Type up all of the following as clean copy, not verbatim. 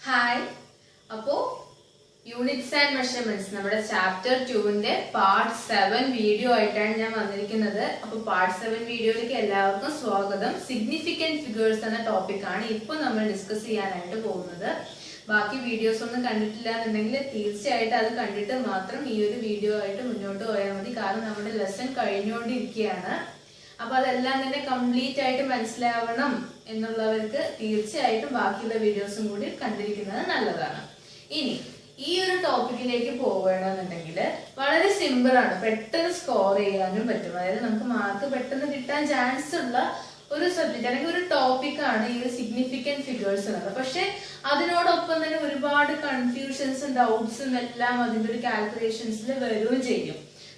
Hi. Units and measurements. Chapter 2 part 7 video part 7 video significant figures and topic discuss ബാക്കി videos ഒന്നും കണ്ടിട്ടില്ല എന്നുണ്ടെങ്കിൽ തീർച്ചയായിട്ടും അത് കണ്ടിട്ട് മാത്രം ഈ ഒരു വീഡിയോ ആയിട്ട് മുന്നോട്ട് പോയാൽ മതി. കാരണം നമ്മുടെ ലെസൺ കഴിഞ്ഞുകൊണ്ടിരിക്കുകയാണ്. അപ്പോൾ അതെല്ലാം തന്നെ കംപ്ലീറ്റ് ആയിട്ട് മനസ്സിലാവണം എന്നുള്ളവർക്ക് തീർച്ചയായിട്ടും ബാക്കിയുള്ള വീഡിയോസും കൂടി കണ്ടിരിക്കുന്നത് നല്ലതാണ്. ഇനി ഈ ഒരു ടോപ്പിക്കിലേക്ക് പോവുകയാണെന്നുണ്ടെങ്കിൽ വളരെ സിമ്പിൾ ആണ്, പെട്ടെന്ന് സ്കോർ ചെയ്യാനും പറ്റും. അതായത് നമുക്ക് മാർക്ക് പെട്ടെന്ന് കിട്ടാൻ ചാൻസ് ഉള്ള ഒരു സബ്ജക്റ്റ് അല്ലെങ്കിൽ ഒരു ടോപ്പിക്കാണ് ഈ ഒരു സിഗ്നിഫിക്കന്റ് ഫിഗേഴ്സ് എന്നുള്ളത്. പക്ഷെ അതിനോടൊപ്പം തന്നെ ഒരുപാട് കൺഫ്യൂഷൻസും ഡൗട്ട്സും എല്ലാം അതിന്റെ ഒരു കാൽക്കുലേഷൻസിൽ വരികയും ചെയ്യും.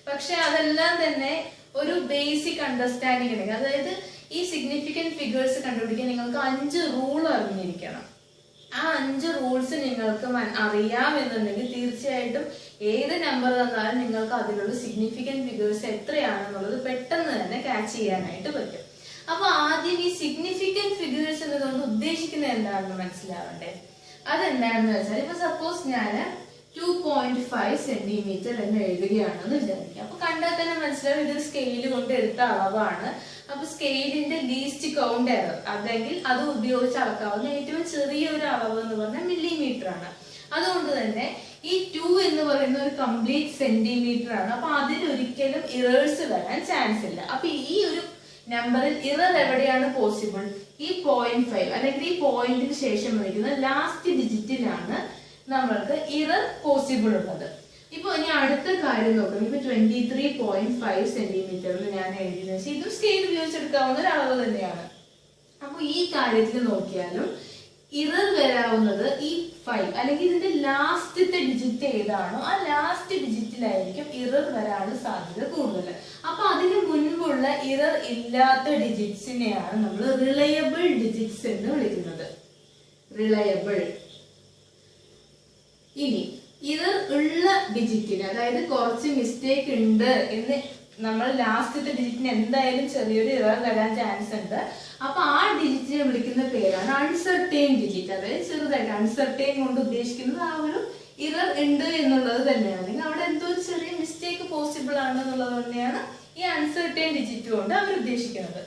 പക്ഷെ അതെല്ലാം തന്നെ ഒരു ബേസിക് അണ്ടർസ്റ്റാൻഡിങ് ഉണ്ടെങ്കിൽ, അതായത് ഈ സിഗ്നിഫിക്കന്റ് ഫിഗേഴ്സ് കണ്ടുപിടിക്കാൻ നിങ്ങൾക്ക് 5 റൂൾ അറിഞ്ഞിരിക്കണം. ആ 5 റൂൾസ് നിങ്ങൾക്ക് അറിയാമെന്നുണ്ടെങ്കിൽ തീർച്ചയായിട്ടും ഏത് നമ്പർ തന്നാലും നിങ്ങൾക്ക് അതിലുള്ള സിഗ്നിഫിക്കന്റ് ഫിഗേഴ്സ് എത്രയാണെന്നുള്ളത് പെട്ടെന്ന് തന്നെ ക്യാച്ച് ചെയ്യാനായിട്ട് പറ്റും. അപ്പൊ ആദ്യം ഈ സിഗ്നിഫിക്കന്റ് ഫിഗേഴ്സ് എന്നതുകൊണ്ട് ഉദ്ദേശിക്കുന്നത് എന്താണെന്ന് മനസ്സിലാവണ്ടേ. അതെന്താണെന്ന് വെച്ചാൽ, ഇപ്പൊ സപ്പോസ് ഞാൻ 2.5 സെന്റിമീറ്റർ എന്ന് എഴുതുകയാണെന്ന് വിചാരിക്കുക. അപ്പൊ കണ്ടാൽ തന്നെ മനസ്സിലാവും ഇതൊരു സ്കെയിൽ കൊണ്ട് എടുത്ത അളവാണ്. അപ്പൊ സ്കെയിലിന്റെ ലീസ്റ്റ് കൗണ്ട് എറർ, അല്ലെങ്കിൽ അത് ഉപയോഗിച്ച് അളക്കാവുന്ന ഏറ്റവും ചെറിയൊരു അളവ് എന്ന് പറഞ്ഞാൽ മില്ലിമീറ്റർ ആണ്. അതുകൊണ്ട് തന്നെ ഈ 2 എന്ന് പറയുന്ന ഒരു കംപ്ലീറ്റ് സെന്റിമീറ്റർ ആണ്. അപ്പൊ അതിലൊരിക്കലും ഇറേഴ്സ് വരാൻ ചാൻസ് ഇല്ല. അപ്പൊ ഈ ഒരു നമ്പറിൽ ഇറർ എവിടെയാണ് പോസിബിൾ? ഈ 0.5 അല്ലെങ്കിൽ ഈ പോയിന്റിന് ശേഷം വയ്ക്കുന്ന ലാസ്റ്റ് ഡിജിറ്റിലാണ് നമ്മൾക്ക് ഇറർ പോസിബിൾ ഉള്ളത്. ഇപ്പൊ ഇനി അടുത്ത കാര്യം നോക്കണം. ഇപ്പൊ 23.5 സെന്റിമീറ്റർ ഞാൻ എഴുതിയെന്ന്, ഇതും സ്കെയിൽ ഉപയോഗിച്ചെടുക്കാവുന്ന ഒരു അളവ് തന്നെയാണ്. അപ്പൊ ഈ കാര്യത്തിൽ നോക്കിയാലും ഇറർ വരാവുന്നത് ഈ 5 അല്ലെങ്കിൽ ഇതിന്റെ ലാസ്റ്റത്തെ ഡിജിറ്റ് ഏതാണോ ആ ലാസ്റ്റ് ഡിജിറ്റിലായിരിക്കും ഇറർ വരാനുള്ള സാധ്യത കൂടുതൽ. അപ്പൊ അതിന് മുൻപുള്ള ഇറർ ഇല്ലാത്ത ഡിജിറ്റ്സിനെയാണ് നമ്മൾ റിലയബിൾ ഡിജിറ്റ്സ് എന്ന് വിളിക്കുന്നത്. റിലയബിൾ. ഇനി ഇറർ ഉള്ള ഡിജിറ്റിന്, അതായത് കുറച്ച് മിസ്റ്റേക്ക് ഉണ്ട് എന്ന് നമ്മൾ ലാസ്റ്റത്തെ ഡിജിറ്റിന് എന്തായാലും ചെറിയൊരു ഇറർ വരാൻ ചാൻസ് ഉണ്ട്. അപ്പൊ ആ ഡിജിറ്റിനെ വിളിക്കുന്ന പേരാണ് അൺസർട്ടൈൻ ഡിജിറ്റ്. അതായത് ചെറുതായിട്ട് അൺസർട്ടൈൻ കൊണ്ട് ഉദ്ദേശിക്കുന്നത് ആ ഒരു ഇറർ ഉണ്ട് എന്നുള്ളത് തന്നെയാണ്, അല്ലെങ്കിൽ അവിടെ എന്തോ ഒരു ചെറിയ മിസ്റ്റേക്ക് പോസിബിൾ ആണ് എന്നുള്ളത് തന്നെയാണ് ഈ അൺസർട്ടൈൻ ഡിജിറ്റ് കൊണ്ട് അവർ ഉദ്ദേശിക്കുന്നത്.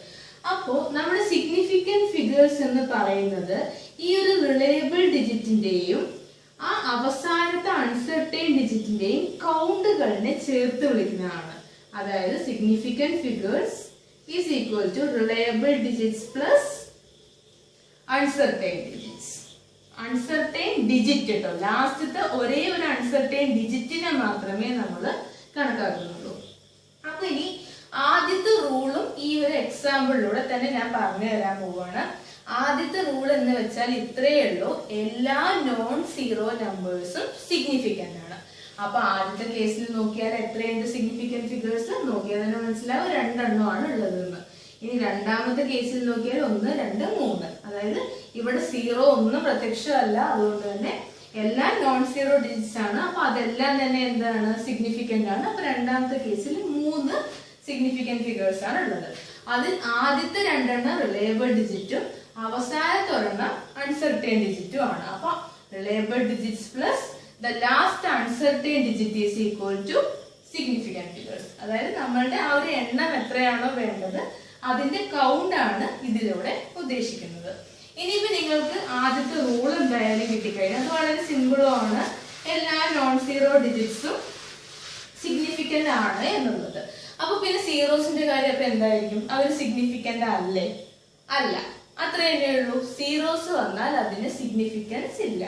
അപ്പോ നമ്മുടെ സിഗ്നിഫിക്കന്റ് ഫിഗേഴ്സ് എന്ന് പറയുന്നത് ഈ ഒരു റിലയബിൾ ഡിജിറ്റിന്റെയും ആ അവസാനത്തെ അൺസർട്ടൈൻ ഡിജിറ്റിന്റെയും കൗണ്ടുകളിനെ ചേർത്ത് വിളിക്കുന്നതാണ്. അതായത് significant figures is equal to reliable digits plus uncertain digits. Uncertain digit കേട്ടോ, ലാസ്റ്റത്തെ ഒരേ ഒരു അൺസർട്ടൈൻ ഡിജിറ്റിനെ മാത്രമേ നമ്മൾ കണക്കാക്കുന്നുള്ളൂ. അപ്പൊ ഇനി ആദ്യത്തെ റൂളും ഈ ഒരു എക്സാമ്പിളിലൂടെ തന്നെ ഞാൻ പറഞ്ഞു തരാൻ പോവുകയാണ്. ആദ്യത്തെ റൂൾ എന്ന് വെച്ചാൽ ഇത്രയേ ഉള്ളൂ, എല്ലാ നോൺ സീറോ നമ്പേഴ്സും സിഗ്നിഫിക്കന്റ് ആണ്. അപ്പൊ ആദ്യത്തെ കേസിൽ നോക്കിയാൽ എത്രയുണ്ട് സിഗ്നിഫിക്കന്റ് ഫിഗേഴ്സ് നോക്കിയാൽ തന്നെ മനസ്സിലാവും 2 എണ്ണമാണ് ഉള്ളതെന്ന്. ഇനി രണ്ടാമത്തെ കേസിൽ നോക്കിയാൽ 1, 2, 3. അതായത് ഇവിടെ 0 ഒന്നും പ്രത്യക്ഷമല്ല, അതുകൊണ്ട് തന്നെ എല്ലാം നോൺ സീറോ ഡിജിറ്റ്സ് ആണ്. അപ്പൊ അതെല്ലാം തന്നെ എന്താണ്? സിഗ്നിഫിക്കന്റ് ആണ്. അപ്പൊ രണ്ടാമത്തെ കേസിൽ 3 സിഗ്നിഫിക്കന്റ് ഫിഗേഴ്സ് ആണ് ഉള്ളത്. അതിൽ ആദ്യത്തെ 2 എണ്ണം റിലയബിൾ ഡിജിറ്റും അവസാനത്തെ ഒരെണ്ണം അൺസർട്ടൈൻ ഡിജിറ്റും ആണ്. അപ്പൊ reliable digits plus the last uncertain digit is equal to significant figures. അതായത് നമ്മളുടെ ആ ഒരു എണ്ണം എത്രയാണോ വേണ്ടത് അതിന്റെ കൗണ്ട് ആണ് ഇതിലൂടെ ഉദ്ദേശിക്കുന്നത്. ഇനിയിപ്പോ നിങ്ങൾക്ക് ആദ്യത്തെ റൂൾ എന്തായാലും കിട്ടിക്കഴിഞ്ഞാൽ അത് വളരെ സിമ്പിളും ആണ്, എല്ലാ നോൺ സീറോ ഡിജിറ്റ്സും സിഗ്നിഫിക്കന്റ് ആണ് എന്നുള്ളത്. അപ്പൊ പിന്നെ സീറോസിന്റെ കാര്യം അപ്പൊ എന്തായിരിക്കും? അവർ സിഗ്നിഫിക്കന്റ് അല്ലേ? അല്ല, അത്ര തന്നെ ഉള്ളൂ. സീറോസ് വന്നാൽ അതിന് സിഗ്നിഫിക്കൻസ് ഇല്ല.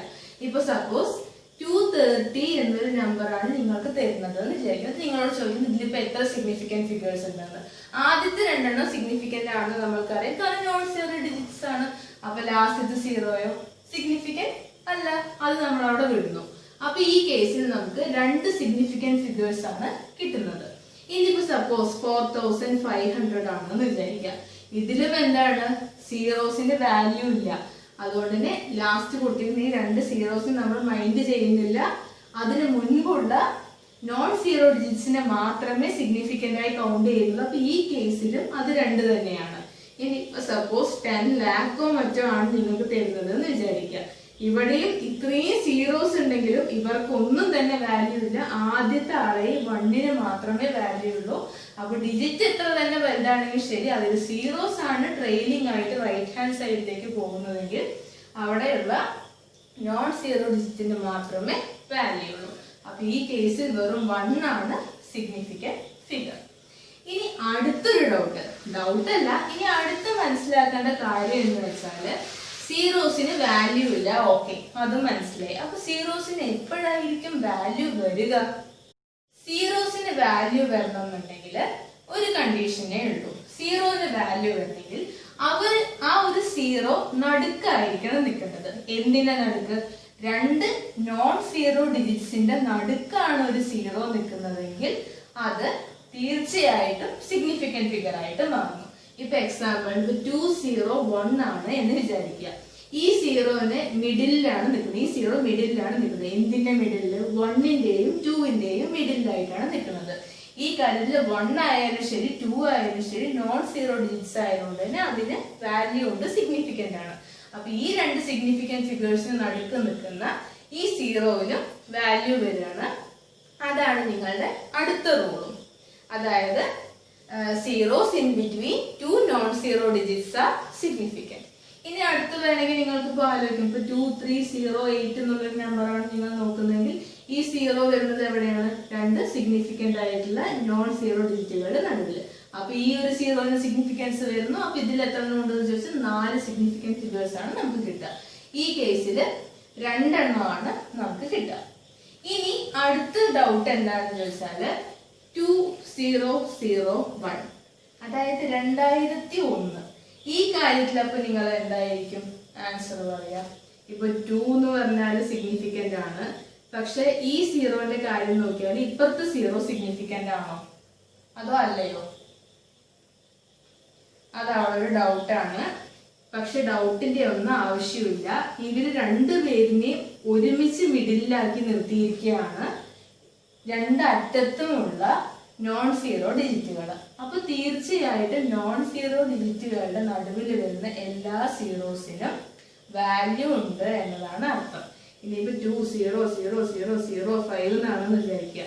ഇപ്പൊ സപ്പോസ് 230 എന്നൊരു നമ്പറാണ് നിങ്ങൾക്ക് തരുന്നത് എന്ന് വിചാരിക്കുന്നത്. നിങ്ങളോട് ചോദിക്കുന്നത് ഇതിലിപ്പോ എത്ര സിഗ്നിഫിക്കന്റ് ഫിഗേഴ്സ് ഉണ്ടെന്ന്. ആദ്യത്തെ 2 എണ്ണം സിഗ്നിഫിക്കന്റ് ആണെന്ന് നമ്മൾക്കറിയാം, കാരണം നോൺ സീറോ ഡിജിറ്റ്സ് ആണ്. അപ്പൊ ലാസ്റ്റത്തെ 0യോ സിഗ്നിഫിക്കന്റ് അല്ല, അത് നമ്മൾ അവിടെ വിടുന്നു. അപ്പൊ ഈ കേസിൽ നമുക്ക് 2 സിഗ്നിഫിക്കന്റ് ഫിഗേഴ്സ് ആണ് കിട്ടുന്നത്. ഇനിയിപ്പോ സപ്പോസ് 4500 ആണെന്ന് വിചാരിക്കാം. ഇതിലും എന്താണ്? സീറോസിന്റെ വാല്യൂ ഇല്ല. അതുകൊണ്ട് തന്നെ ലാസ്റ്റ് കൊടുത്തിരുന്ന ഈ 2 സീറോസിന് നമ്മൾ മൈൻഡ് ചെയ്യുന്നില്ല. അതിന് മുൻപുള്ള നോൺ സീറോ ഡിജിറ്റ്സിനെ മാത്രമേ സിഗ്നിഫിക്കന്റ് ആയി കൗണ്ട് ചെയ്യുന്നുള്ളൂ. അപ്പൊ ഈ കേസിലും അത് 2 തന്നെയാണ്. ഇനി സപ്പോസ് 10 ലാഖോ മറ്റോ ആണ് നിങ്ങൾക്ക് തരുന്നത് എന്ന് വിചാരിക്കുക. ഇവിടെയും ഇത്രയും സീറോസ് ഉണ്ടെങ്കിലും ഇവർക്ക് ഒന്നും തന്നെ വാല്യൂ ഇല്ല. ആദ്യത്തെ ആളെ 1ന് മാത്രമേ വാല്യൂ ഉള്ളൂ. അപ്പൊ ഡിജിറ്റ് എത്ര തന്നെ വലുതാണെങ്കിൽ ശരി, അതിൽ സീറോസ് ആണ് ട്രെയിലിംഗ് ആയിട്ട് റൈറ്റ് ഹാൻഡ് സൈഡിലേക്ക് പോകുന്നതെങ്കിൽ അവിടെയുള്ള നോൺ സീറോ ഡിജിറ്റിന് മാത്രമേ വാല്യൂ ഉള്ളൂ. അപ്പൊ ഈ കേസിൽ വെറും 1 ആണ് സിഗ്നിഫിക്കന്റ് ഫിഗർ. ഇനി അടുത്തൊരു ഡൗട്ട് അല്ല, ഇനി അടുത്ത് മനസ്സിലാക്കേണ്ട കാര്യം എന്ന് വെച്ചാല് സീറോസിന് വാല്യൂ ഇല്ല. ഓക്കെ, അത് മനസ്സിലായി. അപ്പൊ സീറോസിന് എപ്പോഴായിരിക്കും വാല്യൂ വരിക? സീറോസിന് വാല്യൂ വരണമെന്നുണ്ടെങ്കിൽ ഒരു കണ്ടീഷനേ ഉള്ളൂ. സീറോന് വാല്യൂ വരണമെങ്കിൽ ആ ഒരു സീറോ നടുക്കായിരിക്കണം നിൽക്കുന്നത്. എന്തിന്റെ നടുക്ക്? 2 നോൺ സീറോ ഡിജിറ്റ്സിന്റെ നടുക്കാണ് ഒരു സീറോ നിൽക്കുന്നതെങ്കിൽ അത് തീർച്ചയായിട്ടും സിഗ്നിഫിക്കന്റ് ഫിഗർ ആയിട്ട് മാറുന്നു. ഇപ്പൊ എക്സാമ്പിൾ 201 ആണ് എന്ന് വിചാരിക്കുക. ഈ സീറോന് മിഡിലാണ് നിൽക്കുന്നത്. ഈ സീറോ മിഡിലാണ് നിൽക്കുന്നത്. എന്തിന്റെ മിഡില്? 1ന്റെയും 2ന്റെയും മിഡിലായിട്ടാണ് നിൽക്കുന്നത്. ഈ കാര്യത്തിൽ 1 ആയാലും ശരി 2 ആയാലും ശരി നോൺ സീറോ ഡിജിറ്റ്സ് ആയതുകൊണ്ട് തന്നെ അതിന് വാല്യൂ ഉണ്ട്, സിഗ്നിഫിക്കന്റ് ആണ്. അപ്പൊ ഈ 2 സിഗ്നിഫിക്കന്റ് ഫിഗേഴ്സിന് നടുക്ക് നിൽക്കുന്ന ഈ സീറോവിനും വാല്യൂ വരികയാണ്. അതാണ് നിങ്ങളുടെ അടുത്ത റൂളും. അതായത് zeros in between 2 non zero digits R significant. ഇനി അടുത്ത് വേണമെങ്കിൽ നിങ്ങൾക്ക് ഇപ്പോൾ ആലോചിക്കും, ഇപ്പൊ 2308 എന്നുള്ളൊരു നമ്പറാണ് നിങ്ങൾ നോക്കുന്നതെങ്കിൽ ഈ സീറോ വരുന്നത് എവിടെയാണ്? 2 സിഗ്നിഫിക്കന്റ് ആയിട്ടുള്ള നോൺ സീറോ ഡിജിറ്റുകളുടെ നടുവിൽ. അപ്പൊ ഈ ഒരു സീറോന് സിഗ്നിഫിക്കൻസ് വരുന്നു. അപ്പൊ ഇതിൽ എത്ര ഉണ്ടെന്ന് ചോദിച്ചാൽ 4 സിഗ്നിഫിക്കന്റ് ഫിഗേഴ്സ് ആണ് നമുക്ക് കിട്ടുക. ഈ കേസിൽ 2 എണ്ണമാണ് നമുക്ക് കിട്ടുക. ഇനി അടുത്ത ഡൗട്ട് എന്താണെന്ന് ചോദിച്ചാല് 2001, അതായത് 2001. ഈ കാര്യത്തിൽ അപ്പൊ നിങ്ങൾ എന്തായിരിക്കും ആൻസർ പറയാ? ഇപ്പൊ 2 എന്ന് പറഞ്ഞാല് സിഗ്നിഫിക്കന്റ് ആണ്. പക്ഷെ ഈ സീറോന്റെ കാര്യം നോക്കിയാൽ ഇപ്പുറത്തെ സീറോ സിഗ്നിഫിക്കന്റ് ആണോ അതോ അല്ലയോ? അതവിടെ ഒരു ഡൗട്ടാണ്. പക്ഷെ ഡൗട്ടിന്റെ ഒന്നും ആവശ്യമില്ല. ഇവര് 2 പേരിനെയും ഒരുമിച്ച് മിഡിലാക്കി നിർത്തിയിരിക്കുകയാണ് 2 അറ്റത്തുമുള്ള നോൺ സീറോ ഡിജിറ്റുകൾ. അപ്പൊ തീർച്ചയായിട്ടും നോൺ സീറോ ഡിജിറ്റുകളുടെ നടുവിൽ വരുന്ന എല്ലാ സീറോസിനും വാല്യൂ ഉണ്ട് എന്നതാണ് അർത്ഥം. ഇനിയിപ്പോ 200005 എന്നാണെന്ന് വിചാരിക്കുക.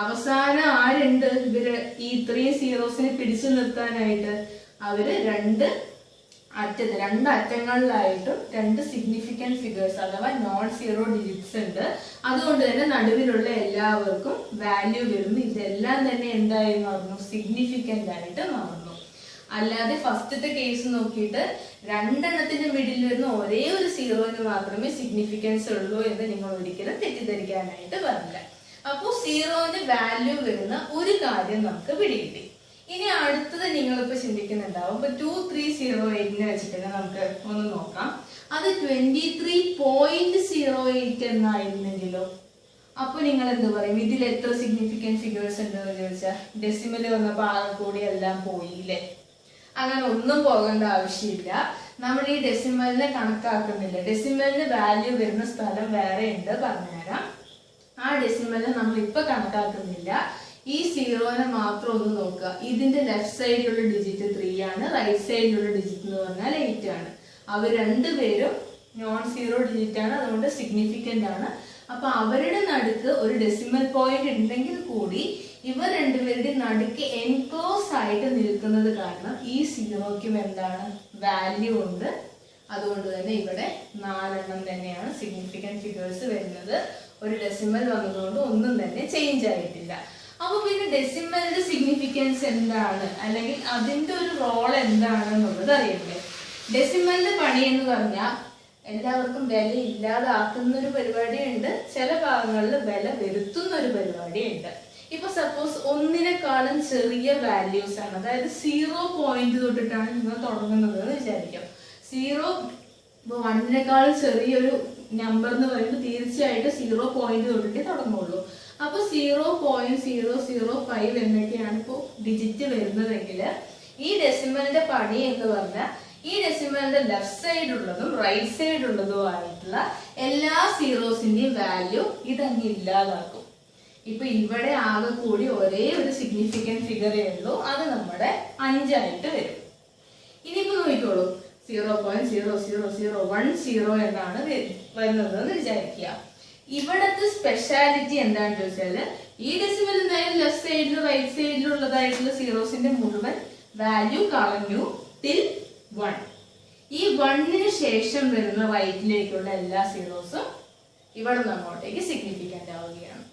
അവസാനം ആരുണ്ട് ഇവര് ഈ ഇത്രയും സീറോസിനെ പിടിച്ചു നിർത്താനായിട്ട്? അവര് 2 അറ്റങ്ങളിലായിട്ടും 2 സിഗ്നിഫിക്കന്റ് ഫിഗേഴ്സ് അഥവാ നോൺ സീറോ ഡിജിറ്റ്സ് ഉണ്ട്. അതുകൊണ്ട് തന്നെ നടുവിലുള്ള എല്ലാവർക്കും വാല്യൂ വരുന്നു. ഇതെല്ലാം തന്നെ എന്തായി മാറുന്നു? സിഗ്നിഫിക്കന്റ് ആയിട്ട് മാറുന്നു. അല്ലാതെ ഫസ്റ്റത്തെ കേസ് നോക്കിയിട്ട് 2 എണ്ണത്തിന്റെ മിഡിൽ വരുന്ന ഒരേ ഒരു സീറോന് മാത്രമേ സിഗ്നിഫിക്കൻസ് ഉള്ളൂ എന്ന് നിങ്ങൾ ഒരിക്കലും തെറ്റിദ്ധരിക്കാനായിട്ട് പാടില്ല. അപ്പോ സീറോന് വാല്യൂ വരുന്ന ഒരു കാര്യം നമുക്ക് പിടികിട്ടി. ഇനി അടുത്തത് നിങ്ങളിപ്പോ ചിന്തിക്കുന്നുണ്ടാവും, ഇപ്പൊ 2308 വെച്ചിട്ട് നമുക്ക് ഒന്ന് നോക്കാം. അത് 23.08 എന്നായിരുന്നെങ്കിലോ? അപ്പൊ നിങ്ങൾ എന്ത് പറയും? ഇതിൽ എത്ര സിഗ്നിഫിക്കന്റ് ഫിഗേഴ്സ് ഉണ്ടെന്ന് ചോദിച്ചാൽ ഡെസിമൽ വന്നപ്പോ ആകെ കൂടി എല്ലാം പോയില്ലേ? അങ്ങനെ ഒന്നും പോകേണ്ട ആവശ്യമില്ല. നമ്മൾ ഈ ഡെസിമലിനെ കണക്കാക്കുന്നില്ല. ഡെസിമലിന് വാല്യൂ വരുന്ന സ്ഥലം വേറെ ഉണ്ട്, പറഞ്ഞുതരാം. ആ ഡെസിമലിനെ നമ്മൾ ഇപ്പൊ കണക്കാക്കുന്നില്ല. ഈ സീറോനെ മാത്രം ഒന്ന് നോക്കുക. ഇതിന്റെ ലെഫ്റ്റ് സൈഡിലുള്ള ഡിജിറ്റ് 3 ആണ്, റൈറ്റ് സൈഡിലുള്ള ഡിജിറ്റ് എന്ന് പറഞ്ഞാൽ 8 ആണ്. അവർ 2 പേരും നോൺ സീറോ ഡിജിറ്റ് ആണ്, അതുകൊണ്ട് സിഗ്നിഫിക്കന്റ് ആണ്. അപ്പൊ അവരുടെ നടുക്ക് ഒരു ഡെസിമൽ പോയിന്റ് ഉണ്ടെങ്കിൽ കൂടി ഇവർ 2 പേരുടെ നടുക്ക് എൻക്ലോസ് ആയിട്ട് നിൽക്കുന്നത് കാരണം ഈ സീറോയ്ക്കും എന്താണ്? വാല്യൂ ഉണ്ട്. അതുകൊണ്ട് തന്നെ ഇവിടെ 4 എണ്ണം തന്നെയാണ് സിഗ്നിഫിക്കന്റ് ഫിഗേഴ്സ് വരുന്നത്. ഒരു ഡെസിമൽ വന്നതുകൊണ്ട് ഒന്നും തന്നെ ചേഞ്ച് ആയിട്ടില്ല. അപ്പൊ പിന്നെ ഡെസിമലിന്റെ സിഗ്നിഫിക്കൻസ് എന്താണ്, അല്ലെങ്കിൽ അതിന്റെ ഒരു റോൾ എന്താണെന്നുള്ളത് അറിയണ്ടേ? ഡെസിമലിന്റെ പണി എന്ന് പറഞ്ഞാൽ എല്ലാവർക്കും വില ഇല്ലാതാക്കുന്ന ഒരു പരിപാടിയുണ്ട്, ചില ഭാഗങ്ങളിൽ വില വരുത്തുന്ന ഒരു പരിപാടിയുണ്ട്. ഇപ്പൊ സപ്പോസ് 1നേക്കാളും ചെറിയ വാല്യൂസ് ആണ്, അതായത് 0 പോയിന്റ് തൊട്ടിട്ടാണ് നിങ്ങൾ തുടങ്ങുന്നത് എന്ന് വിചാരിക്കാം. 1നേക്കാളും ചെറിയൊരു നമ്പർ എന്ന് പറയുമ്പോൾ തീർച്ചയായിട്ടും 0 പോയിന്റ് തൊട്ടിട്ടേ തുടങ്ങുള്ളൂ. അപ്പൊ 0.005 എന്നൊക്കെയാണ് ഇപ്പോ ഡിജിറ്റ് വരുന്നതെങ്കിൽ ഈ ഡെസിമലിന്റെ പണി എന്ന് പറഞ്ഞാൽ ഈ ഡെസിമലിന്റെ ലെഫ്റ്റ് സൈഡ് ഉള്ളതും റൈറ്റ് സൈഡ് ഉള്ളതും ആയിട്ടുള്ള എല്ലാ സീറോസിന്റെയും വാല്യൂ ഇതങ്ങ് ഇല്ലാതാക്കും. ഇപ്പൊ ഇവിടെ ആകെ കൂടി ഒരേ ഒരു സിഗ്നിഫിക്കന്റ് ഫിഗറേ ഉള്ളൂ, അത് നമ്മുടെ 5 ആയിട്ട് വരും. ഇനിയിപ്പോ നോക്കിക്കോളൂ, 0.00010 എന്നാണ് വരുന്നതെന്ന് വിചാരിക്കുക. ഇവിടത്തെ സ്പെഷ്യാലിറ്റി എന്താണെന്ന് ചോദിച്ചാല് ഈ ഡെസിമൽ എന്തായാലും ലെഫ്റ്റ് സൈഡിലും റൈറ്റ് സൈഡിലും ഉള്ളതായിട്ടുള്ള സീറോസിന്റെ മുഴുവൻ വാല്യൂ കളഞ്ഞു ടിൽ 1. ഈ 1ന് ശേഷം വരുന്ന റൈറ്റിലേക്കുള്ള എല്ലാ സീറോസും ഇവിടെ നിന്ന് അങ്ങോട്ടേക്ക് സിഗ്നിഫിക്കന്റ് ആവുകയാണ്.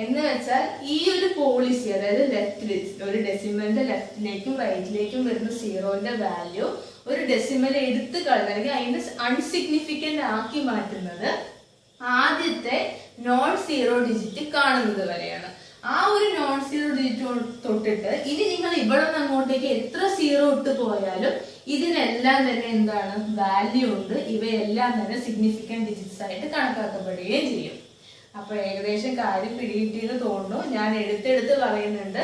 എന്ന് വെച്ചാൽ ഈ ഒരു പോളിസി, അതായത് ലെഫ്റ്റിൽ ഒരു ഡെസിമലിന്റെ ലെഫ്റ്റിലേക്കും റൈറ്റിലേക്കും വരുന്ന സീറോന്റെ വാല്യൂ ഒരു ഡെസിമൽ എടുത്ത് കളഞ്ഞ അല്ലെങ്കിൽ അതിന്റെ അൺസിഗ്നിഫിക്കന്റ് ആക്കി മാറ്റുന്നത് ആദ്യത്തെ നോൺ സീറോ ഡിജിറ്റ് കാണുന്നത് വരെയാണ്. ആ ഒരു നോൺ സീറോ ഡിജിറ്റ് തൊട്ടിട്ട് ഇനി നിങ്ങൾ ഇവിടെ നിന്ന് അങ്ങോട്ടേക്ക് എത്ര സീറോ ഇട്ട് പോയാലും ഇതിനെല്ലാം തന്നെ എന്താണ് വാല്യൂ ഉണ്ട്. ഇവയെല്ലാം തന്നെ സിഗ്നിഫിക്കന്റ് ഡിജിറ്റ്സ് ആയിട്ട് കണക്കാക്കപ്പെടുകയും ചെയ്യും. അപ്പൊ ഏകദേശം കാര്യം പിടികിട്ടിയെന്ന് തോന്നുന്നു. ഞാൻ എടുത്തെടുത്ത് പറയുന്നുണ്ട്,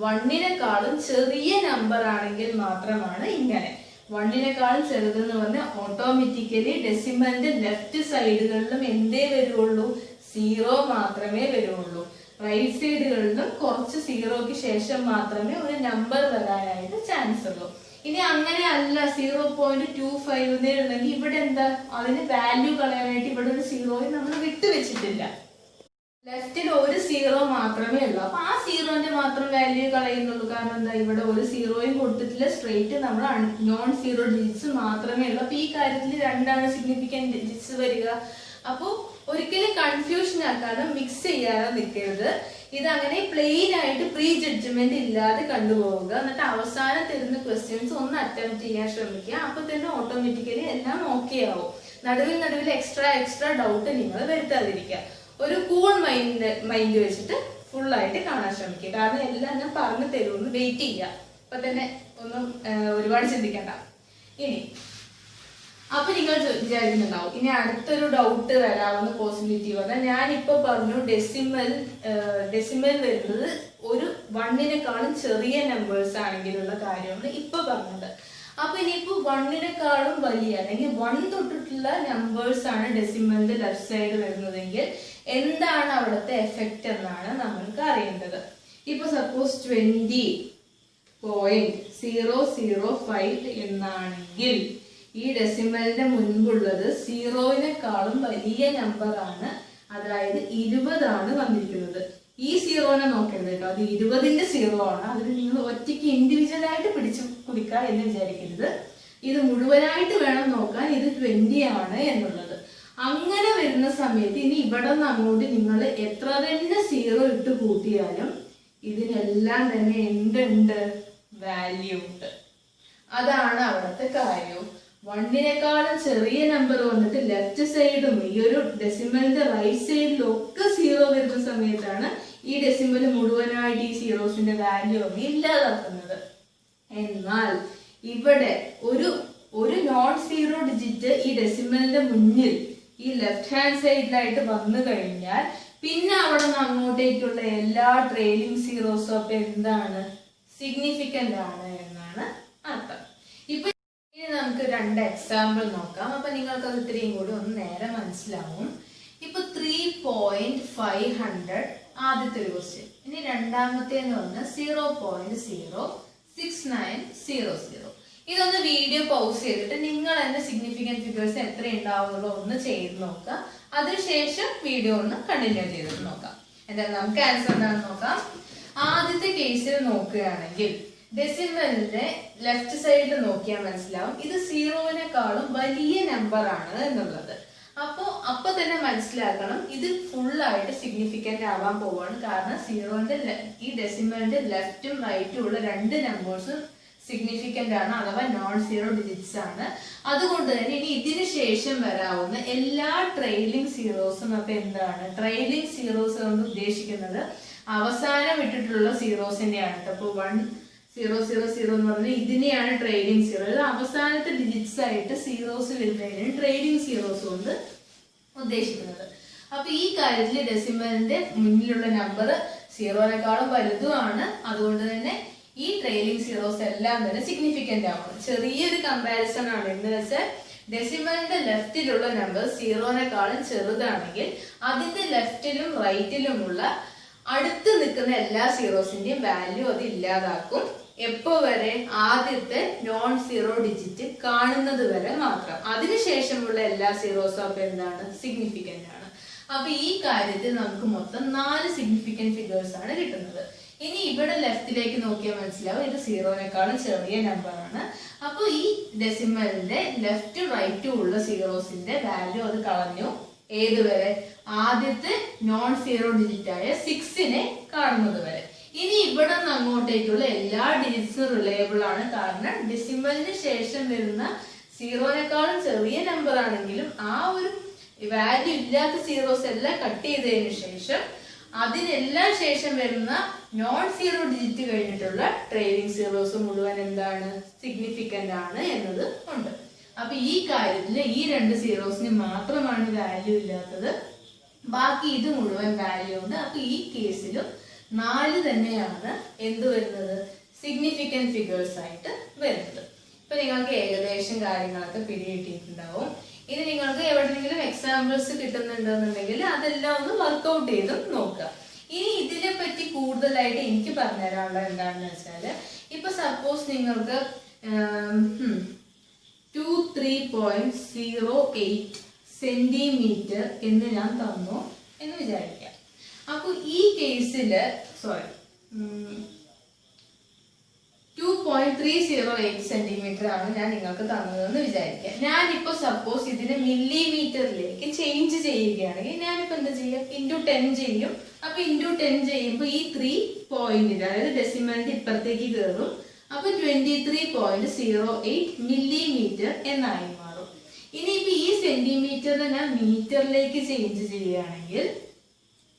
1നെക്കാളും ചെറിയ നമ്പർ ആണെങ്കിൽ മാത്രമാണ് ഇങ്ങനെ. 1നെക്കാളും ചെറുതെന്ന് പറഞ്ഞാൽ ഓട്ടോമാറ്റിക്കലി ഡെസിമലിന്റെ ലെഫ്റ്റ് സൈഡുകളിലും എന്തേ വരുള്ളൂ, 0 മാത്രമേ വരുള്ളൂ. റൈറ്റ് സൈഡുകളിലും കുറച്ച് സീറോയ്ക്ക് ശേഷം മാത്രമേ ഒരു നമ്പർ വരാനായിട്ട് ചാൻസ് ഉള്ളൂ. ഇനി അങ്ങനെ അല്ല 0.25 ഉണ്ടെങ്കിൽ ഇവിടെ എന്താ, അതിന് വാല്യൂ കളയാനായിട്ട് ഇവിടെ ഒരു സീറോയും നമ്മൾ വിട്ടുവെച്ചിട്ടില്ല. ലെഫ്റ്റിൽ ഒരു സീറോ മാത്രമേ ഉള്ളൂ. അപ്പൊ ആ സീറോന്റെ മാത്രം വാല്യൂ കളയുന്നുള്ളൂ. കാരണം എന്താ, ഇവിടെ ഒരു സീറോയും കൊടുത്തിട്ടില്ല. സ്ട്രെയിറ്റ് നമ്മൾ നോൺ സീറോ ഡിജിറ്റ്സ് മാത്രമേ ഉള്ളൂ. അപ്പൊ ഈ കാര്യത്തിൽ 2 സിഗ്നിഫിക്കന്റ് ഡിജിറ്റ്സ് വരിക. അപ്പൊ ഒരിക്കലും കൺഫ്യൂഷൻ ആക്കാതെ മിക്സ് ചെയ്യാതെ നിൽക്കരുത്. ഇതങ്ങനെ പ്ലെയിൻ ആയിട്ട് പ്രീ ജഡ്ജ്മെന്റ് ഇല്ലാതെ കണ്ടുപോവുക. എന്നിട്ട് അവസാനം തരുന്ന ക്വസ്റ്റ്യൻസ് ഒന്ന് അറ്റംപ്റ്റ് ചെയ്യാൻ ശ്രമിക്കുക. അപ്പൊ തന്നെ ഓട്ടോമാറ്റിക്കലി എല്ലാം ഓക്കെ ആവും. നടുവിൽ എക്സ്ട്രാ ഡൗട്ട് നിങ്ങൾ വരുത്താതിരിക്കുക. ഒരു കൂൾ മൈൻഡ് വെച്ചിട്ട് ഫുൾ ആയിട്ട് കാണാൻ ശ്രമിക്കുക. കാരണം എല്ലാം ഞാൻ പറഞ്ഞു തരുമെന്ന് വെയിറ്റ് ചെയ്യുക. അപ്പൊ തന്നെ ഒന്നും ഒരുപാട് ചിന്തിക്കണ്ട. ഇനി അപ്പൊ നിങ്ങൾ വിചാരിക്കുന്നുണ്ടാവും ഇനി അടുത്തൊരു ഡൗട്ട് വരാവുന്ന പോസിബിലിറ്റി പറഞ്ഞാൽ, ഞാനിപ്പോ പറഞ്ഞു ഡെസിമൽ വരുന്നത് ഒരു 1നെക്കാളും ചെറിയ നമ്പേഴ്സ് ആണെങ്കിലുള്ള കാര്യമാണ് ഇപ്പൊ പറഞ്ഞത്. അപ്പൊ ഇനിയിപ്പോ 1നെക്കാളും വലിയ അല്ലെങ്കിൽ 1 തൊട്ടിട്ടുള്ള നമ്പേഴ്സ് ആണ് ഡെസിമലിന്റെ ലെഫ്റ്റ് സൈഡ് വരുന്നതെങ്കിൽ എന്താണ് അവിടുത്തെ എഫക്റ്റ് എന്നാണ് നമ്മൾക്ക് അറിയേണ്ടത്. ഇപ്പൊ സപ്പോസ് 20.005 എന്നാണെങ്കിൽ ഈ ഡെസിമലിന്റെ മുൻപുള്ളത് 0നെക്കാളും വലിയ നമ്പർ ആണ്, അതായത് 20 ആണ് വന്നിരിക്കുന്നത്. ഈ 0നെ നോക്കരുത് കേട്ടോ, അത് 20ന്റെ 0 ആണ്. അതിന് നിങ്ങൾ ഒറ്റയ്ക്ക് ഇൻഡിവിജ്വൽ ആയിട്ട് പിടിച്ചു കുടിക്കുക എന്ന് വിചാരിക്കരുത്. ഇത് മുഴുവനായിട്ട് വേണം നോക്കാൻ. ഇത് 20 ആണ് എന്നുള്ളത്. അങ്ങനെ വരുന്ന സമയത്ത് ഇനി ഇവിടെ നിന്ന് അങ്ങോട്ട് നിങ്ങൾ എത്ര തന്നെ 0 ഇട്ട് കൂട്ടിയാലും ഇതിനെല്ലാം തന്നെ എന്തുണ്ട്, വാല്യൂ ഉണ്ട്. അതാണ് അവിടുത്തെ കാര്യം. 1നെക്കാളും ചെറിയ നമ്പർ വന്നിട്ട് ലെഫ്റ്റ് സൈഡും ഈ ഒരു ഡെസിമലിന്റെ റൈറ്റ് സൈഡിലും ഒക്കെ 0 വരുന്ന സമയത്താണ് ഈ ഡെസിമൽ മുഴുവനായിട്ട് ഈ സീറോസിന്റെ വാല്യൂ ഒക്കെ ഇല്ലാതാക്കുന്നത്. എന്നാൽ ഇവിടെ ഒരു നോൺ സീറോ ഡിജിറ്റ് ഈ ഡെസിമലിന്റെ മുന്നിൽ ഈ ലെഫ്റ്റ് ഹാൻഡ് സൈഡിലായിട്ട് വന്നു കഴിഞ്ഞാൽ പിന്നെ അവിടെ നിന്ന് അങ്ങോട്ടേക്കുള്ള എല്ലാ ട്രെയിലിംഗ് സീറോസും അപ്പൊ എന്താണ്, സിഗ്നിഫിക്കന്റ് ആണ് എന്നാണ് അർത്ഥം. ഇപ്പൊ ഇനി നമുക്ക് 2 എക്സാമ്പിൾ നോക്കാം. അപ്പൊ നിങ്ങൾക്ക് അത് ഇത്രയും കൂടി ഒന്ന് നേരെ മനസ്സിലാവും. ഇപ്പൊ 3.500 ആദ്യത്തെ ഒരു ക്വസ്റ്റ്യൻ. ഇനി രണ്ടാമത്തേന്ന് പറഞ്ഞാൽ 0.06900. ഇതൊന്ന് വീഡിയോ പൗസ് ചെയ്തിട്ട് നിങ്ങൾ എന്റെ സിഗ്നിഫിക്കന്റ് ഫിഗേഴ്സ് എത്ര ഉണ്ടാവുന്നുള്ളൂ ഒന്ന് ചെയ്ത് നോക്കുക. അതിനുശേഷം വീഡിയോ ഒന്ന് കണ്ടിന്യൂ ചെയ്തിട്ട് നോക്കാം. എന്തായാലും നമുക്ക് ആൻസർ എന്താണെന്ന് നോക്കാം. ആദ്യത്തെ കേസിൽ നോക്കുകയാണെങ്കിൽ ഡെസിമലിന്റെ ലെഫ്റ്റ് സൈഡിൽ നോക്കിയാൽ മനസ്സിലാവും ഇത് 0നെക്കാളും വലിയ നമ്പർ ആണ് എന്നുള്ളത്. അപ്പൊ തന്നെ മനസ്സിലാക്കണം ഇത് ഫുൾ ആയിട്ട് സിഗ്നിഫിക്കന്റ് ആവാൻ പോവാണ്. കാരണം ഈ ഡെസിമലിന്റെ ലെഫ്റ്റും റൈറ്റും ഉള്ള 2 നമ്പേഴ്സും സിഗ്നിഫിക്കന്റ് ആണ്, അഥവാ നോൺ സീറോ ഡിജിറ്റ്സ് ആണ്. അതുകൊണ്ട് തന്നെ ഇനി ഇതിന് ശേഷം വരാവുന്ന എല്ലാ ട്രെയിലിംഗ് സീറോസും അപ്പൊ എന്താണ്, ട്രെയിലിംഗ് സീറോസ് കൊണ്ട് ഉദ്ദേശിക്കുന്നത് അവസാനം ഇട്ടിട്ടുള്ള സീറോസിന്റെയാണ്. അപ്പൊ 1000 എന്ന് പറഞ്ഞാൽ ഇതിനെയാണ് ട്രെയിലിംഗ് സീറോ. ഇത് അവസാനത്തെ ഡിജിറ്റ്സ് ആയിട്ട് സീറോസ് വരുന്നതിനാണ് ട്രെയിലിംഗ് സീറോസ് കൊണ്ട് ഉദ്ദേശിക്കുന്നത്. അപ്പൊ ഈ കാര്യത്തിൽ ഡെസിമലിന്റെ മുന്നിലുള്ള നമ്പർ 0നെക്കാളും വലുതുമാണ്. അതുകൊണ്ട് തന്നെ ഈ ട്രെയിലിംഗ് സീറോസ് എല്ലാം തന്നെ സിഗ്നിഫിക്കന്റ് ആവണം. ചെറിയൊരു കമ്പാരിസൺ ആണ്. എന്ന് വെച്ചാൽ ഡെസിമലിന്റെ ലെഫ്റ്റിലുള്ള നമ്പർ 0നെക്കാളും ചെറുതാണെങ്കിൽ അതിന്റെ ലെഫ്റ്റിലും റൈറ്റിലുമുള്ള അടുത്ത് നിൽക്കുന്ന എല്ലാ സീറോസിന്റെയും വാല്യൂ അത് ഇല്ലാതാക്കും. എപ്പോ വരെ? ആദ്യത്തെ നോൺ സീറോ ഡിജിറ്റ് കാണുന്നത് വരെ മാത്രം. അതിനുശേഷമുള്ള എല്ലാ സീറോസും അപ്പൊ എന്താണ്? സിഗ്നിഫിക്കന്റ് ആണ്. അപ്പൊ ഈ കാര്യത്തിൽ നമുക്ക് മൊത്തം 4 സിഗ്നിഫിക്കന്റ് ഫിഗേഴ്സ് ആണ് കിട്ടുന്നത്. ഇനി ഇവിടെ ലെഫ്റ്റിലേക്ക് നോക്കിയാൽ മനസ്സിലാവും ഇത് സീറോനേക്കാളും ചെറിയ നമ്പർ ആണ്. അപ്പൊ ഈ ഡെസിമലിന്റെ ലെഫ്റ്റ് റൈറ്റും ഉള്ള സീറോസിന്റെ വാല്യൂ അത് കളഞ്ഞു. ഏതുവരെ? ആദ്യത്തെ നോൺ സീറോ ഡിജിറ്റ് ആയ 6നെ കാണുന്നത് വരെ. ഇനി ഇവിടെ നിന്ന് അങ്ങോട്ടേക്കുള്ള എല്ലാ ഡിജിറ്റ്സും റിലയബിൾ ആണ്. കാരണം ഡെസിമലിന് ശേഷം വരുന്ന സീറോനേക്കാളും ചെറിയ നമ്പർ ആണെങ്കിലും ആ ഒരു വാല്യൂ ഇല്ലാത്ത സീറോസ് എല്ലാം കട്ട് ചെയ്തതിനു ശേഷം അതിനെല്ലാം ശേഷം വരുന്ന നോൺ സീറോ ഡിജിറ്റ് കഴിഞ്ഞിട്ടുള്ള ട്രെയിലിംഗ് സീറോസ് മുഴുവൻ എന്താണ്? സിഗ്നിഫിക്കന്റ് ആണ് എന്നത് ഉണ്ട്. അപ്പൊ ഈ കാര്യത്തിൽ ഈ 2 സീറോസിന് മാത്രമാണ് വാല്യൂ ഇല്ലാത്തത്. ബാക്കി ഇത് മുഴുവൻ വാല്യൂ ഉണ്ട്. അപ്പൊ ഈ കേസിലും 4 തന്നെയാണ് എന്ത് വരുന്നത്? സിഗ്നിഫിക്കന്റ് ഫിഗേഴ്സ് ആയിട്ട് വരുന്നത്. ഇപ്പൊ നിങ്ങൾക്ക് ഏകദേശം കാര്യങ്ങളൊക്കെ പിടികിട്ടിയിട്ടുണ്ടാവും. ഇനി നിങ്ങൾക്ക് എവിടെയെങ്കിലും എക്സാമ്പിൾസ് കിട്ടുന്നുണ്ടെന്നുണ്ടെങ്കിൽ അതെല്ലാം ഒന്ന് വർക്ക്ഔട്ട് ചെയ്ത് നോക്കുക. ഇനി ഇതിനെ പറ്റി കൂടുതലായിട്ട് എനിക്ക് പറഞ്ഞുതരാനുള്ള എന്താണെന്ന് വെച്ചാല്, ഇപ്പൊ സപ്പോസ് നിങ്ങൾക്ക് 23.08 സെന്റിമീറ്റർ എന്ന് ഞാൻ തന്നു എന്ന് വിചാരിക്കാം. അപ്പൊ ഈ കേസില് 2.308 സെന്റിമീറ്റർ ആണ് ഞാൻ നിങ്ങൾക്ക് തന്നതെന്ന് വിചാരിക്കാം. ഞാനിപ്പോ സപ്പോസ് ഇതിനെ മില്ലിമീറ്ററിലേക്ക് ചേഞ്ച് ചെയ്യുകയാണെങ്കിൽ ഞാനിപ്പോ എന്താ ചെയ്യാം? ഇൻറ്റു 10 ചെയ്യും. അപ്പൊ ഇൻറ്റു 10 ചെയ്യുമ്പോൾ ഈ 3 പോയിന്റ് അതായത് ഡെസിമലിന്റെ ഇപ്പുറത്തേക്ക് കയറും. അപ്പൊ 23.08 മില്ലിമീറ്റർ എന്നായി മാറും. ഇനിയിപ്പോ ഈ സെന്റിമീറ്ററിനെ ഞാൻ മീറ്ററിലേക്ക് ചേഞ്ച് ചെയ്യുകയാണെങ്കിൽ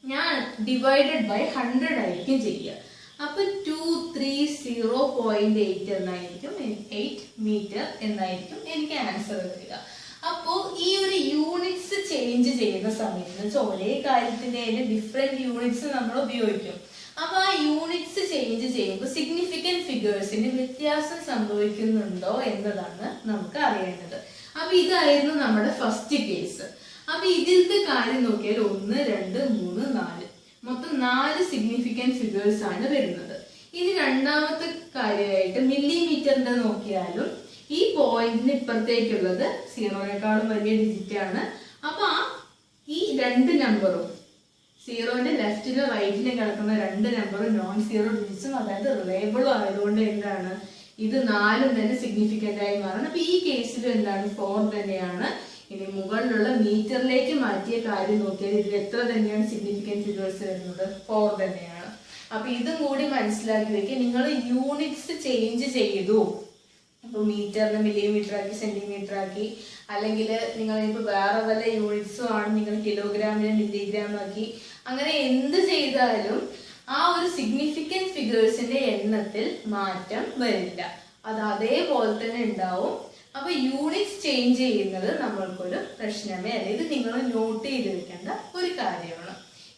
ഞാൻ ഡിവൈഡഡ് ബൈ 100 ആയിരിക്കും ചെയ്യുക. അപ്പൊ 230.8 എന്നായിരിക്കും 8 മീറ്റർ എന്നായിരിക്കും എനിക്ക് ആൻസർ വരിക. അപ്പോ ഈ ഒരു യൂണിറ്റ്സ് ചേഞ്ച് ചെയ്യുന്ന സമയത്ത് ഒരേ കാര്യത്തിന്റെ ഡിഫറെന്റ് യൂണിറ്റ്സ് നമ്മൾ ഉപയോഗിക്കും. അപ്പൊ ആ യൂണിറ്റ്സ് ചേഞ്ച് ചെയ്യുമ്പോൾ സിഗ്നിഫിക്കന്റ് ഫിഗേഴ്സിന് വ്യത്യാസം സംഭവിക്കുന്നുണ്ടോ എന്നതാണ് നമുക്ക് അറിയേണ്ടത്. അപ്പൊ ഇതായിരുന്നു നമ്മുടെ ഫസ്റ്റ് കേസ്. അപ്പൊ ഇതിലത്തെ കാര്യം നോക്കിയാൽ 1, 2, 3, 4 മൊത്തം 4 സിഗ്നിഫിക്കന്റ് ഫിഗേഴ്സ് ആണ് വരുന്നത്. ഇനി രണ്ടാമത്തെ കാര്യമായിട്ട് മില്ലിമീറ്ററിന്റെ നോക്കിയാലും ഈ പോയിന്റിന് ഇപ്പുറത്തേക്കുള്ളത് സീറോനേക്കാളും വലിയ ഡിജിറ്റ് ആണ്. അപ്പൊ ഈ 2 നമ്പറും സീറോന്റെ ലെഫ്റ്റിലും റൈറ്റിലും കിടക്കുന്ന 2 നമ്പറും നോൺ സീറോ ഡിജിറ്റ്സും അതായത് റിലയബിളും ആയതുകൊണ്ട് എന്താണ് ഇത് 4 തന്നെ സിഗ്നിഫിക്കന്റ് ആയി മാറണം. അപ്പൊ ഈ കേസിലും എന്താണ് 4 തന്നെയാണ്. ഇനി മുകളിലുള്ള മീറ്ററിലേക്ക് മാറ്റിയ കാര്യം നോക്കിയാൽ ഇതിൽ എത്ര തന്നെയാണ് സിഗ്നിഫിക്കന്റ് ഫിഗേഴ്സ് വരുന്നത്? 4 തന്നെയാണ്. അപ്പൊ ഇതും കൂടി മനസ്സിലാക്കി വെക്കുക. നിങ്ങൾ യൂണിറ്റ്സ് ചേഞ്ച് ചെയ്തു, ഇപ്പൊ മീറ്ററിന് മില്ലിമീറ്റർ ആക്കി സെന്റിമീറ്റർ ആക്കി, അല്ലെങ്കിൽ നിങ്ങൾ ഇപ്പൊ വേറെ വല്ല യൂണിറ്റ്സും ആണ് നിങ്ങൾ കിലോഗ്രാമിന് മില്ലിഗ്രാം ആക്കി, അങ്ങനെ എന്ത് ചെയ്താലും ആ ഒരു സിഗ്നിഫിക്കന്റ് ഫിഗേഴ്സിന്റെ എണ്ണത്തിൽ മാറ്റം വരില്ല. അത് അതേപോലെ തന്നെ ഉണ്ടാവും. അപ്പൊ യൂണിറ്റ്സ് ചേഞ്ച് ചെയ്യുന്നത് നമ്മൾക്കൊരു പ്രശ്നമേ അല്ല. ഇത് നിങ്ങൾ നോട്ട് ചെയ്ത് വെക്കേണ്ട ഒരു കാര്യമാണ്.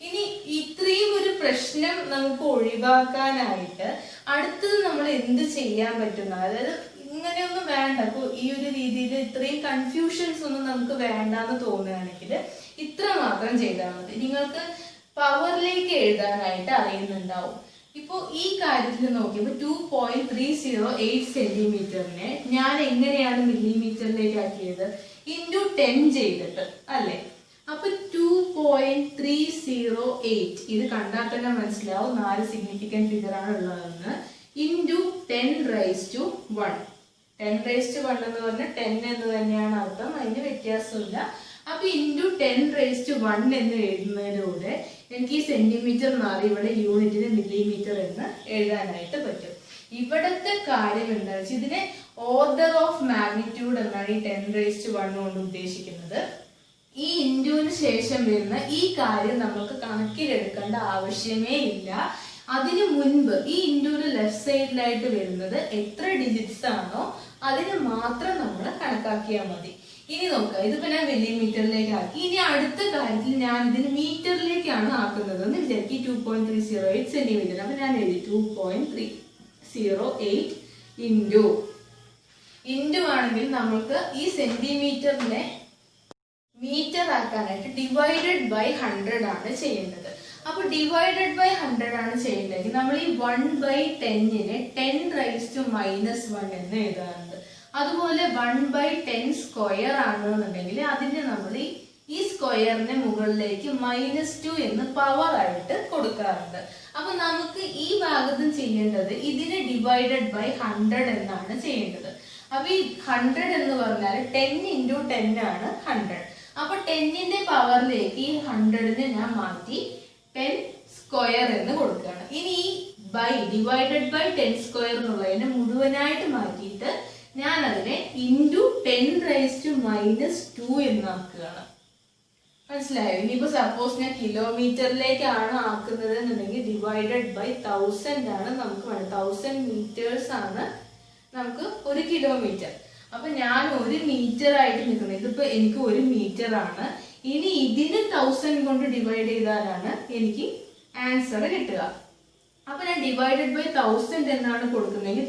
ഇനി ഇത്രയും ഒരു പ്രശ്നം നമുക്ക് ഒഴിവാക്കാനായിട്ട് അടുത്തത് നമ്മൾ എന്ത് ചെയ്യാൻ പറ്റുന്ന, അതായത് ഇങ്ങനെയൊന്നും വേണ്ട, അപ്പൊ ഈ ഒരു രീതിയിൽ ഇത്രയും കൺഫ്യൂഷൻസ് ഒന്നും നമുക്ക് വേണ്ടാന്ന് തോന്നുകയാണെങ്കിൽ ഇത്ര മാത്രം ചെയ്താൽ മതി. നിങ്ങൾക്ക് പവറിലേക്ക് എഴുതാനായിട്ട് അറിയുന്നുണ്ടാവും. ഇപ്പൊ ഈ കാര്യത്തിൽ നോക്കിയപ്പോ 2.308 സെന്റിമീറ്ററിനെ ഞാൻ എങ്ങനെയാണ് മില്ലിമീറ്ററിലേക്ക് ആക്കിയത്? ഇൻറ്റു 10 ചെയ്തിട്ട് അല്ലെ? അപ്പൊ 2.308 ഇത് കണ്ടാൽ തന്നെ മനസ്സിലാവും 4 സിഗ്നിഫിക്കന്റ് ഫിഗർ ആണ് ഉള്ളതെന്ന്. ഇൻറ്റു 10⁻1. 10⁻1 എന്ന് പറഞ്ഞാൽ 10 എന്ന് തന്നെയാണ് അർത്ഥം, അതിന് വ്യത്യാസമില്ല. അപ്പൊ ഇൻറ്റു 10⁻1 എന്ന് എഴുതുന്നതിലൂടെ എനിക്ക് ഈ സെന്റിമീറ്റർ മാറി ഇവിടെ യൂണിറ്റിന് മില്ലിമീറ്റർ എന്ന് എഴുതാനായിട്ട് പറ്റും. ഇവിടത്തെ കാര്യം എന്താ വെച്ചാൽ ഇതിനെ ഓർഡർ ഓഫ് മാഗ്നിറ്റ്യൂഡ് എന്നാണ് ഈ 10⁻1 കൊണ്ട് ഉദ്ദേശിക്കുന്നത്. ഈ ഇൻറ്റുവിന് ശേഷം വരുന്ന ഈ കാര്യം നമുക്ക് കണക്കിലെടുക്കേണ്ട ആവശ്യമേ ഇല്ല. അതിനു മുൻപ് ഈ ഇൻറ്റുവിന് ലെഫ്റ്റ് സൈഡിലായിട്ട് വരുന്നത് എത്ര ഡിജിറ്റ്സ് ആണോ അതിന് മാത്രം നമ്മൾ കണക്കാക്കിയാൽ മതി. ഇനി നോക്കുക, ഇതിപ്പോ ഞാൻ മില്ലിമീറ്ററിലേക്ക് ആക്കി. ഇനി അടുത്ത കാര്യത്തിൽ ഞാൻ ഇതിന് മീറ്ററിലേക്കാണ് ആക്കുന്നത് എന്ന് വിചാരിക്കും. 2.308 സെന്റിമീറ്റർ. അപ്പൊ ഞാൻ എഴുതി 2.308 ഇൻറ്റു ആണെങ്കിൽ നമ്മൾക്ക് ഈ സെന്റിമീറ്ററിനെ മീറ്റർ ആക്കാനായിട്ട് ഡിവൈഡഡ് ബൈ 100 ആണ് ചെയ്യേണ്ടത്. അപ്പൊ ഡിവൈഡഡ് ബൈ 100 ആണ് ചെയ്യേണ്ടത്. നമ്മൾ ഈ 1/10നെ 10⁻⁻1 എന്ന് എഴുതാറുണ്ട്. അതുപോലെ 1/10 സ്ക്വയർ ആണെന്നുണ്ടെങ്കിൽ അതിന് നമ്മൾ ഈ സ്ക്വയറിന്റെ മുകളിലേക്ക് -2 എന്ന് പവർ ആയിട്ട് കൊടുക്കാറുണ്ട്. അപ്പൊ നമുക്ക് ഈ ഭാഗത്തും ചെയ്യേണ്ടത് ഇതിനെ ഡിവൈഡഡ് ബൈ 100 എന്നാണ് ചെയ്യേണ്ടത്. അപ്പൊ ഈ 100 എന്ന് പറഞ്ഞാൽ 10 × 10 ആണ് 100. അപ്പൊ 10ന്റെ പവറിലേക്ക് ഈ 100നെ ഞാൻ മാറ്റി 10 സ്ക്വയർ എന്ന് കൊടുക്കുകയാണ്. ഇനി ഈ ഡിവൈഡഡ് ബൈ 10 സ്ക്വയർ എന്നുള്ളതിനെ മുഴുവനായിട്ട് മാറ്റിയിട്ട് ഞാൻ അതിനെ × 10⁻² എന്നാക്കുകയാണ്. മനസ്സിലായോ? ഇനിയിപ്പോ സപ്പോസ് ഞാൻ കിലോമീറ്ററിലേക്കാണ് ആക്കുന്നത് എന്നുണ്ടെങ്കിൽ ഡിവൈഡഡ് ബൈ 1000 ആണ് നമുക്ക് വേണ്ടത്. 1000 മീറ്റേഴ്സ് ആണ് നമുക്ക് 1 കിലോമീറ്റർ. അപ്പൊ ഞാൻ 1 മീറ്റർ ആയിട്ട് നിൽക്കുന്നത്. ഇതിപ്പോ എനിക്ക് 1 മീറ്റർ ആണ്. ഇനി ഇതിന് 1000 കൊണ്ട് ഡിവൈഡ് ചെയ്താലാണ് എനിക്ക് ആൻസർ കിട്ടുക. അപ്പൊ ഞാൻ ഡിവൈഡഡ് ബൈ 1000 എന്നാണ് കൊടുക്കുന്നതെങ്കിൽ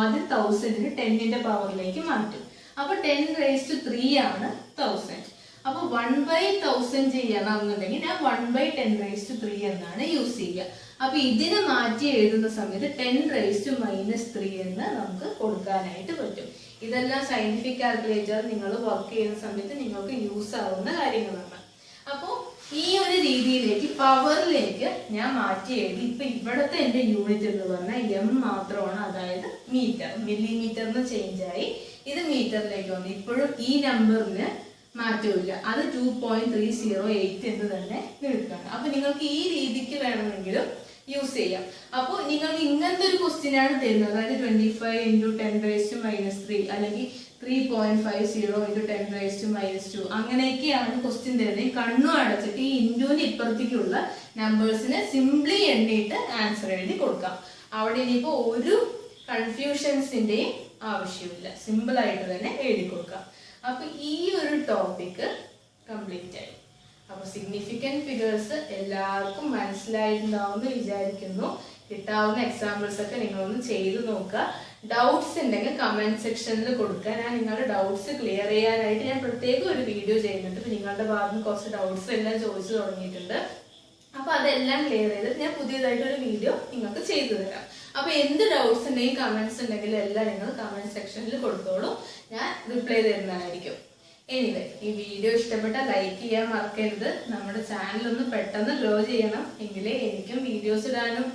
ആദ്യം 1000ന് 10ന്റെ പവറിലേക്ക് മാറ്റും. അപ്പൊ 10⁻³ ആണ് 1000. അപ്പൊ 1/1000 ചെയ്യണമെന്നുണ്ടെങ്കിൽ ഞാൻ 1/10⁻³ എന്നാണ് യൂസ് ചെയ്യുക. അപ്പൊ ഇതിനെ മാറ്റി എഴുതുന്ന സമയത്ത് 10⁻³ എന്ന് നമുക്ക് കൊടുക്കാനായിട്ട് പറ്റും. ഇതെല്ലാം സയന്റിഫിക് കാൽക്കുലേറ്റർ നിങ്ങൾ വർക്ക് ചെയ്യുന്ന സമയത്ത് നിങ്ങൾക്ക് യൂസ് ആവുന്ന കാര്യങ്ങളാണ്. അപ്പോ ഈ ഒരു രീതിയിലേക്ക് പവറിലേക്ക് ഞാൻ മാറ്റി എഴുതി. ഇപ്പൊ ഇവിടത്തെ എന്റെ യൂണിറ്റ് എന്ന് പറഞ്ഞാൽ m മാത്രമാണ്, അതായത് മീറ്റർ. മില്ലിമീറ്ററിന് ചേഞ്ച് ആയി, ഇത് മീറ്ററിലേക്ക് വന്നു. ഇപ്പോഴും ഈ നമ്പറിന് മാറ്റമില്ല, അത് 2.308 എന്ന് തന്നെ നിൽക്കുകയാണ്. അപ്പൊ നിങ്ങൾക്ക് ഈ രീതിക്ക് വേണമെങ്കിലും യൂസ് ചെയ്യാം. അപ്പോൾ നിങ്ങൾക്ക് ഇങ്ങനത്തെ ഒരു ക്വസ്റ്റ്യൻ ആണ് തരുന്നത്, അതായത് 25 × 10⁻³ അല്ലെങ്കിൽ 3.50 × 10⁻². അങ്ങനെയൊക്കെയാണ് ക്വസ്റ്റ്യൻ തരുന്നത്. കണ്ണു അടച്ചിട്ട് ഈ ഇൻഡുവിന് ഇപ്പുറത്തേക്കുള്ള നമ്പേഴ്സിനെ സിംപ്ലി എണ്ണിയിട്ട് ആൻസർ എഴുതി കൊടുക്കാം. അവിടെ ഇനിയിപ്പോ ഒരു കൺഫ്യൂഷൻസിന്റെയും ആവശ്യമില്ല, സിമ്പിൾ ആയിട്ട് തന്നെ എഴുതി കൊടുക്കാം. അപ്പൊ ഈ ഒരു ടോപ്പിക് കംപ്ലീറ്റ് ആയി. അപ്പൊ സിഗ്നിഫിക്കന്റ് ഫിഗേഴ്സ് എല്ലാവർക്കും മനസ്സിലായിട്ടുണ്ടാവുമെന്ന് വിചാരിക്കുന്നു. കിട്ടാവുന്ന എക്സാമ്പിൾസ് ഒക്കെ നിങ്ങളൊന്ന് ചെയ്ത് നോക്കുക. ഡൗട്ട്സ് ഉണ്ടെങ്കിൽ കമന്റ് സെക്ഷനിൽ കൊടുക്കുക. ഞാൻ നിങ്ങളുടെ ഡൗട്ട്സ് ക്ലിയർ ചെയ്യാനായിട്ട് ഞാൻ പ്രത്യേകം ഒരു വീഡിയോ ചെയ്യുന്നുണ്ട്. ഇപ്പൊ നിങ്ങളുടെ ഭാഗത്ത് കുറച്ച് ഡൗട്ട്സ് എല്ലാം ചോദിച്ചു തുടങ്ങിയിട്ടുണ്ട്. അപ്പൊ അതെല്ലാം ക്ലിയർ ചെയ്തിട്ട് ഞാൻ പുതിയതായിട്ടൊരു വീഡിയോ നിങ്ങൾക്ക് ചെയ്തു തരാം. അപ്പൊ എന്ത് ഡൗട്ട്സ് ഉണ്ടെങ്കിൽ കമന്റ്സ് ഉണ്ടെങ്കിൽ എല്ലാം നിങ്ങൾ കമന്റ് സെക്ഷനിൽ കൊടുത്തോളൂ, ഞാൻ റിപ്ലൈ തരുന്നതായിരിക്കും. എനിവേ, ഈ വീഡിയോ ഇഷ്ടപ്പെട്ട ലൈക്ക് ചെയ്യാൻ മറക്കരുത്. നമ്മുടെ ചാനൽ ഒന്ന് പെട്ടെന്ന് ഗ്രോ ചെയ്യണം, എങ്കിലേ എനിക്കും വീഡിയോസ് ഇടാനും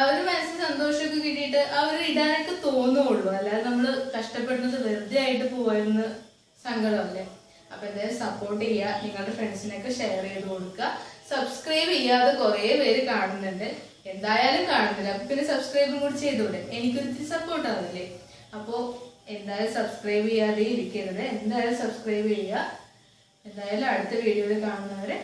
ഒരു മനസ്സിന് സന്തോഷമൊക്കെ കിട്ടിയിട്ട് ഇടാനൊക്കെ തോന്നുള്ളൂ. അല്ലാതെ നമ്മൾ കഷ്ടപ്പെടുന്നത് വെറുതെ ആയിട്ട് പോവായിരുന്നു സങ്കടമല്ലേ. അപ്പൊ എന്തായാലും സപ്പോർട്ട് ചെയ്യുക, നിങ്ങളുടെ ഫ്രണ്ട്സിനൊക്കെ ഷെയർ ചെയ്ത് കൊടുക്കുക. സബ്സ്ക്രൈബ് ചെയ്യാതെ കുറെ പേര് കാണുന്നുണ്ട്, എന്തായാലും കാണുന്നില്ല. അപ്പൊ പിന്നെ സബ്സ്ക്രൈബും കൂടി ചെയ്തൂടെ, എനിക്കൊരിത്തിരി സപ്പോർട്ട് ആവില്ലേ. അപ്പോ എന്തായാലും സബ്സ്ക്രൈബ് ചെയ്യാതെ ഇരിക്കരുത്, എന്തായാലും സബ്സ്ക്രൈബ് ചെയ്യുക. എന്തായാലും അടുത്ത വീഡിയോയിൽ കാണുന്നവരെ